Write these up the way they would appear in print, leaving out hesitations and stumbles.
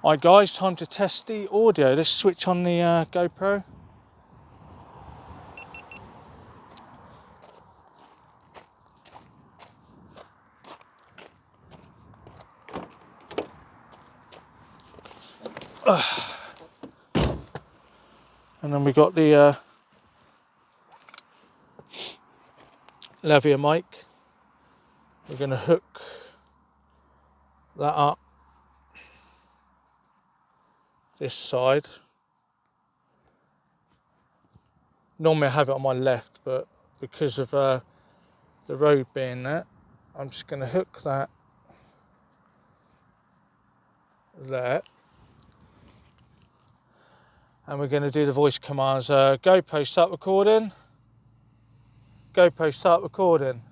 Alright guys, time to test the audio. Let's switch on the GoPro. And then we got the lavier mic. We're going to hook that up this side. Normally I have it on my left, but because of the road being there, I'm just going to hook that there. And we're going to do the voice commands. GoPro, start recording. GoPro, start recording.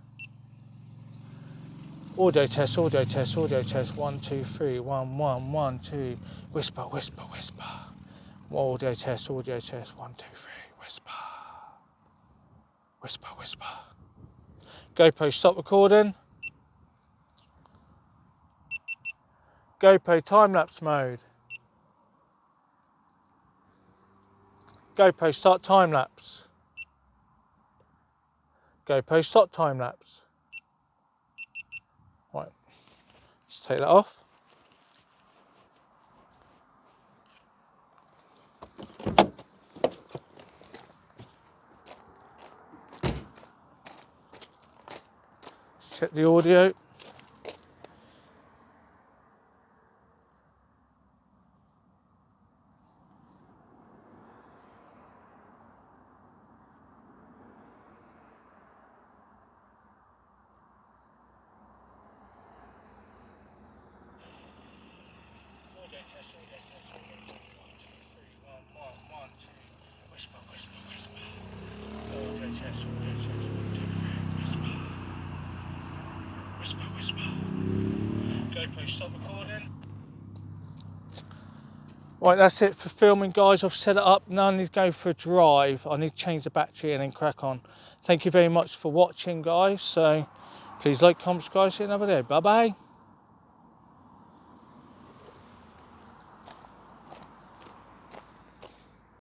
Audio test, audio test, audio test. 1, 2, 3, 1, 1, 1, 2. Whisper, whisper, whisper. Audio test, 1, 2, 3. Whisper. Whisper, whisper. GoPro, stop recording. GoPro, time-lapse mode. GoPro, start time-lapse. GoPro, stop time-lapse. Right, let's take that off. Let's check the audio. GoPro, stop recording. Right, that's it for filming, guys. I've set it up. Now I need to go for a drive. I need to change the battery and then crack on. Thank you very much for watching, guys. So please like, comment, subscribe, see you another day. Bye bye.